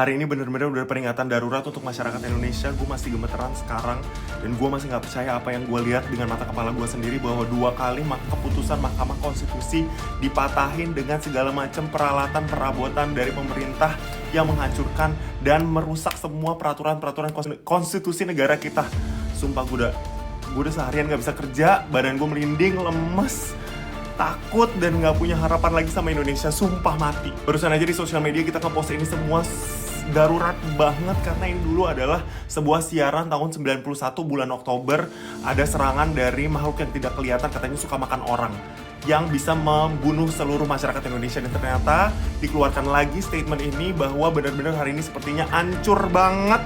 Hari ini bener-bener udah peringatan darurat untuk masyarakat Indonesia. Gue masih gemeteran sekarang. Dan gue masih gak percaya apa yang gue lihat dengan mata kepala gue sendiri. Bahwa 2 kali keputusan Mahkamah Konstitusi dipatahin dengan segala macam peralatan perabotan dari pemerintah yang menghancurkan dan merusak semua peraturan-peraturan konstitusi negara kita. Sumpah gue udah seharian gak bisa kerja. Badan gue merinding, lemes, takut dan gak punya harapan lagi sama Indonesia. Sumpah mati. Barusan aja di sosial media kita ngepost ini semua darurat banget karena ini dulu adalah sebuah siaran tahun 91 bulan Oktober. Ada serangan dari makhluk yang tidak kelihatan, katanya suka makan orang, yang bisa membunuh seluruh masyarakat Indonesia. Dan ternyata dikeluarkan lagi statement ini bahwa benar-benar hari ini sepertinya hancur banget.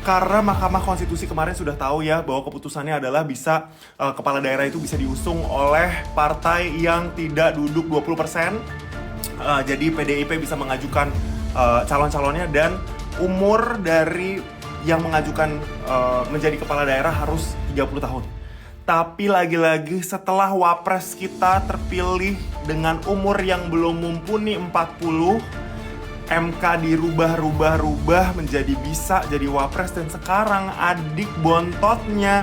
Karena Mahkamah Konstitusi kemarin sudah tahu ya bahwa keputusannya adalah bisa kepala daerah itu bisa diusung oleh partai yang tidak duduk 20%. Jadi PDIP bisa mengajukan calon-calonnya dan umur dari yang mengajukan menjadi kepala daerah harus 30 tahun. Tapi lagi-lagi setelah Wapres kita terpilih dengan umur yang belum mumpuni 40, MK dirubah menjadi bisa jadi Wapres. Dan sekarang adik bontotnya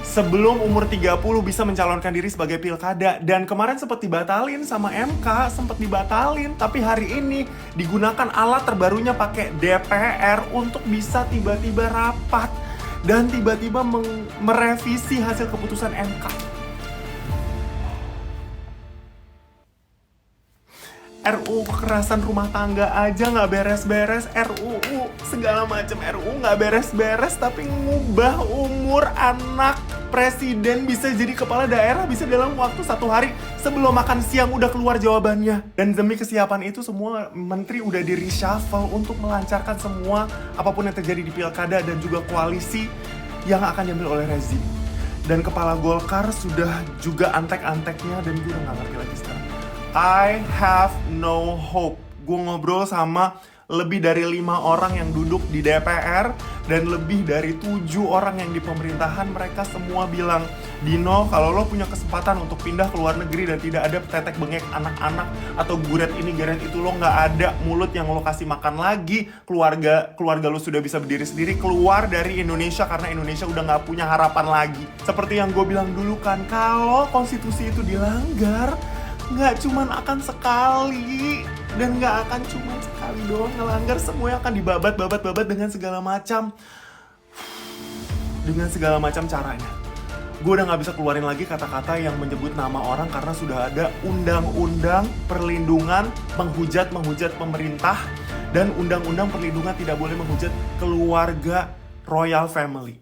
sebelum umur 30 bisa mencalonkan diri sebagai pilkada. Dan kemarin sempat dibatalin sama MK, tapi hari ini digunakan alat terbarunya pakai DPR untuk bisa tiba-tiba rapat dan tiba-tiba merevisi hasil keputusan MK. RUU kekerasan rumah tangga aja nggak beres-beres, RUU segala macam RUU nggak beres-beres, tapi ngubah umur anak presiden bisa jadi kepala daerah bisa dalam waktu 1 hari sebelum makan siang udah keluar jawabannya. Dan demi kesiapan itu semua menteri udah di reshuffle untuk melancarkan semua apapun yang terjadi di pilkada dan juga koalisi yang akan diambil oleh rezim. Dan kepala Golkar sudah juga antek-anteknya dan gue udah nggak ngerti lagi sekarang. I have no hope. Gue ngobrol sama lebih dari 5 orang yang duduk di DPR dan lebih dari 7 orang yang di pemerintahan. Mereka semua bilang, Dino, kalau lo punya kesempatan untuk pindah ke luar negeri dan tidak ada tetek bengek anak-anak atau guret ini guret itu, lo nggak ada mulut yang lo kasih makan lagi, keluarga lo sudah bisa berdiri sendiri, keluar dari Indonesia karena Indonesia udah nggak punya harapan lagi. Seperti yang gue bilang dulu kan, kalau konstitusi itu dilanggar, nggak cuman akan sekali dan nggak akan cuman sekali doang ngelanggar, semuanya akan dibabat dengan segala macam caranya. Gue udah nggak bisa keluarin lagi kata-kata yang menyebut nama orang karena sudah ada undang-undang perlindungan menghujat pemerintah dan undang-undang perlindungan tidak boleh menghujat keluarga royal family.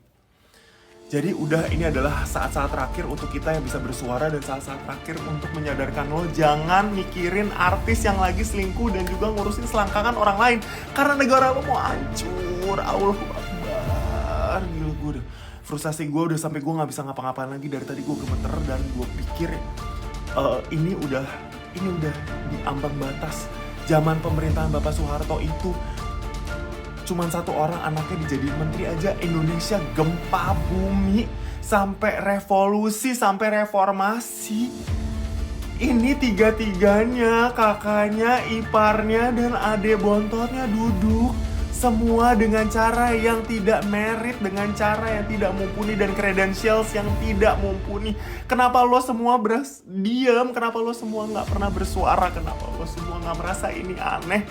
Jadi udah, ini adalah saat-saat terakhir untuk kita yang bisa bersuara dan saat-saat terakhir untuk menyadarkan lo jangan mikirin artis yang lagi selingkuh dan juga ngurusin selangkangan orang lain karena negara lo mau hancur. Allahu Akbar. Gila, gue udah frustasi gue udah sampai gue nggak bisa ngapa-ngapain lagi. Dari tadi gue gemeter dan gue pikir ini udah di ambang batas. Zaman pemerintahan Bapak Soeharto itu cuman 1 orang anaknya dijadiin menteri aja Indonesia gempa bumi, sampai revolusi, sampai reformasi. Ini 3-tiganya, kakaknya, iparnya, dan ade bontotnya duduk semua dengan cara yang tidak merit, dengan cara yang tidak mumpuni dan credentials yang tidak mumpuni. Kenapa lo semua diam? Kenapa lo semua nggak pernah bersuara? Kenapa lo semua nggak merasa ini aneh?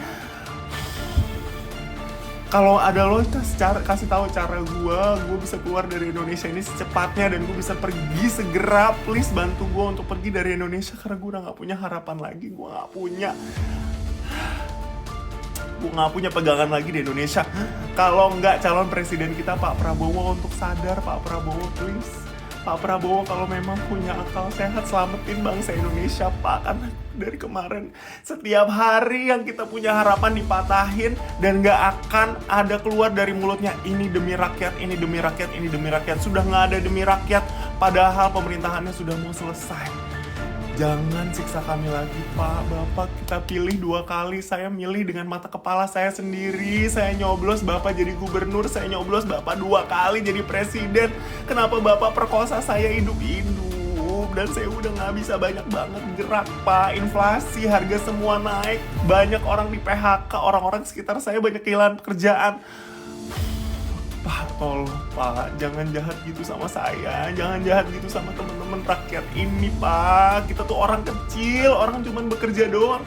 Kalau ada lo kasih tahu cara gue bisa keluar dari Indonesia ini secepatnya dan gue bisa pergi segera. Please bantu gue untuk pergi dari Indonesia karena gue udah nggak punya harapan lagi. Gue nggak punya pegangan lagi di Indonesia. Kalau nggak calon presiden kita Pak Prabowo untuk sadar. Pak Prabowo, please. Pak Prabowo kalau memang punya akal sehat, selamatin bangsa Indonesia Pak. Karena dari kemarin setiap hari yang kita punya harapan dipatahin dan gak akan ada keluar dari mulutnya ini demi rakyat, ini demi rakyat, ini demi rakyat. Sudah gak ada demi rakyat padahal pemerintahannya sudah mau selesai. Jangan siksa kami lagi Pak. Bapak kita pilih 2 kali. Saya milih dengan mata kepala saya sendiri. Saya nyoblos Bapak jadi gubernur. Saya nyoblos Bapak 2 kali jadi presiden. Kenapa Bapak perkosa saya hidup-hidup? hidup dan saya udah nggak bisa banyak banget gerak, Pak. Inflasi, harga semua naik, banyak orang di PHK, orang-orang sekitar saya banyak kehilangan pekerjaan. Pak, tolong Pak, jangan jahat gitu sama saya, jangan jahat gitu sama teman-teman rakyat ini, Pak. Kita tuh orang kecil, orang cuman bekerja doang.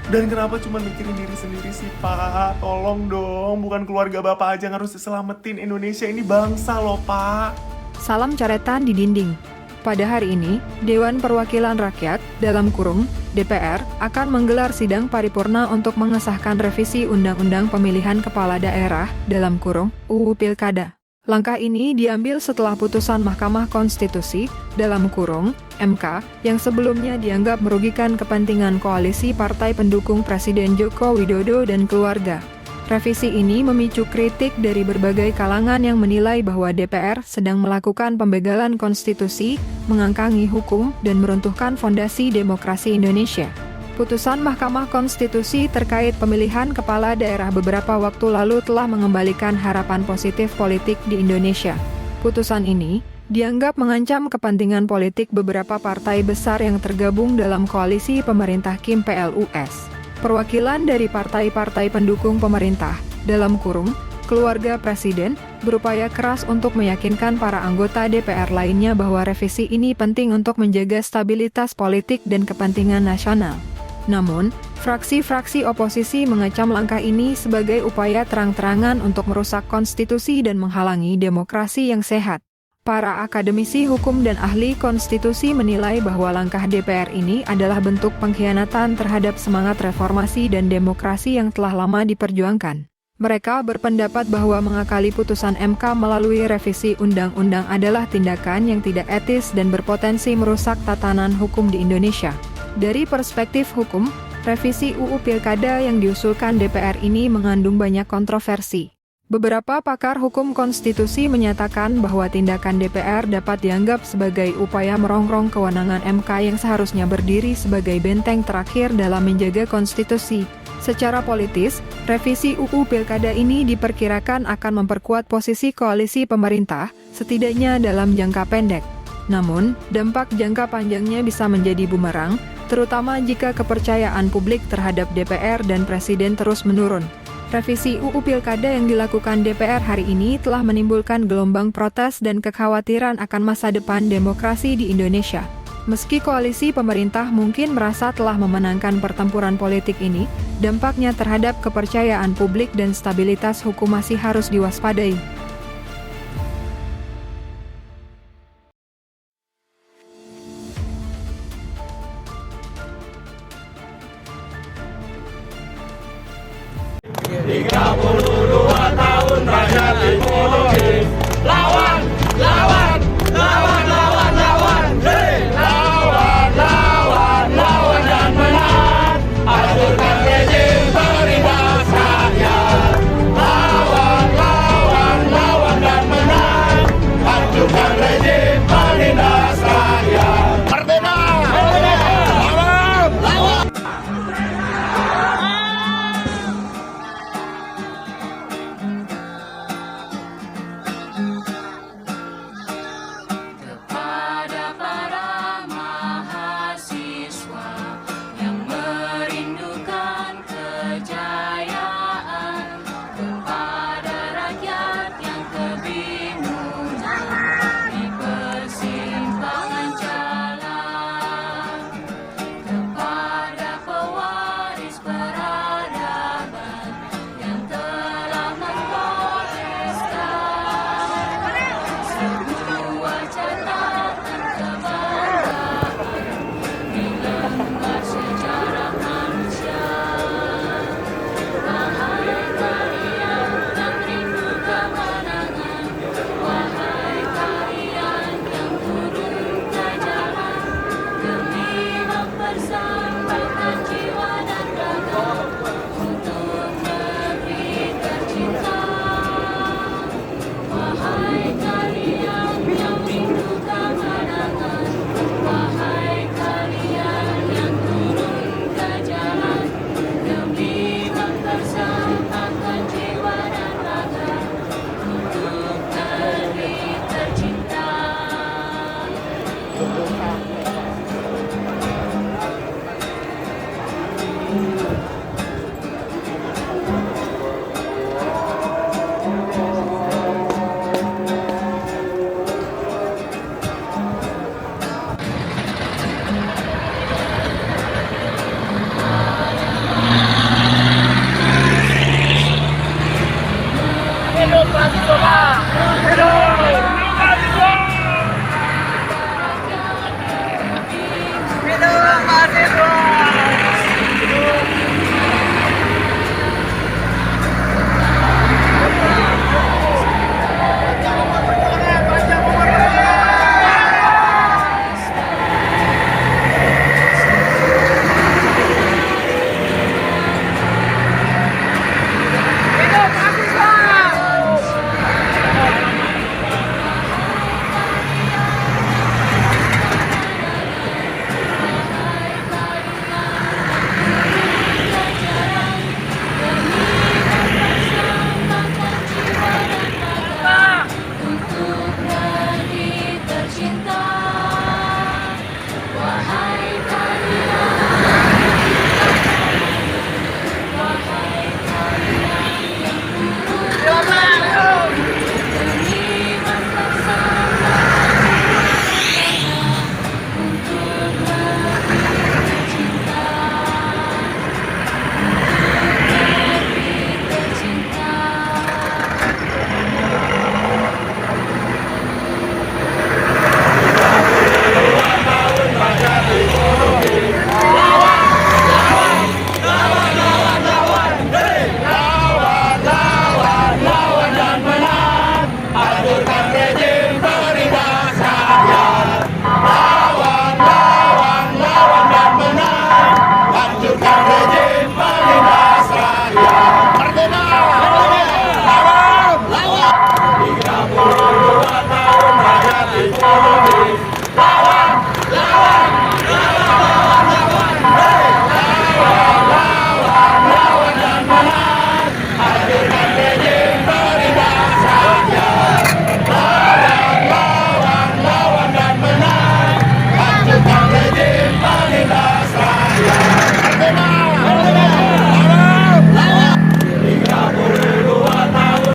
Dan kenapa cuma mikirin diri sendiri sih, Pak? Tolong dong, bukan keluarga Bapak aja yang harus diselamatin. Indonesia ini bangsa loh, Pak. Salam coretan di dinding. Pada hari ini, Dewan Perwakilan Rakyat dalam kurung DPR akan menggelar sidang paripurna untuk mengesahkan revisi Undang-Undang Pemilihan Kepala Daerah dalam kurung UU Pilkada. Langkah ini diambil setelah putusan Mahkamah Konstitusi dalam kurung MK yang sebelumnya dianggap merugikan kepentingan koalisi partai pendukung Presiden Joko Widodo dan keluarga. Revisi ini memicu kritik dari berbagai kalangan yang menilai bahwa DPR sedang melakukan pembegalan konstitusi, mengangkangi hukum, dan meruntuhkan fondasi demokrasi Indonesia. Putusan Mahkamah Konstitusi terkait pemilihan kepala daerah beberapa waktu lalu telah mengembalikan harapan positif politik di Indonesia. Putusan ini dianggap mengancam kepentingan politik beberapa partai besar yang tergabung dalam koalisi pemerintah Kim PLUS. Perwakilan dari partai-partai pendukung pemerintah, dalam kurung, keluarga presiden, berupaya keras untuk meyakinkan para anggota DPR lainnya bahwa revisi ini penting untuk menjaga stabilitas politik dan kepentingan nasional. Namun, fraksi-fraksi oposisi mengecam langkah ini sebagai upaya terang-terangan untuk merusak konstitusi dan menghalangi demokrasi yang sehat. Para akademisi hukum dan ahli konstitusi menilai bahwa langkah DPR ini adalah bentuk pengkhianatan terhadap semangat reformasi dan demokrasi yang telah lama diperjuangkan. Mereka berpendapat bahwa mengakali putusan MK melalui revisi undang-undang adalah tindakan yang tidak etis dan berpotensi merusak tatanan hukum di Indonesia. Dari perspektif hukum, revisi UU Pilkada yang diusulkan DPR ini mengandung banyak kontroversi. Beberapa pakar hukum konstitusi menyatakan bahwa tindakan DPR dapat dianggap sebagai upaya merongrong kewenangan MK yang seharusnya berdiri sebagai benteng terakhir dalam menjaga konstitusi. Secara politis, revisi UU Pilkada ini diperkirakan akan memperkuat posisi koalisi pemerintah, setidaknya dalam jangka pendek. Namun, dampak jangka panjangnya bisa menjadi bumerang, terutama jika kepercayaan publik terhadap DPR dan Presiden terus menurun. Revisi UU Pilkada yang dilakukan DPR hari ini telah menimbulkan gelombang protes dan kekhawatiran akan masa depan demokrasi di Indonesia. Meski koalisi pemerintah mungkin merasa telah memenangkan pertempuran politik ini, dampaknya terhadap kepercayaan publik dan stabilitas hukum masih harus diwaspadai.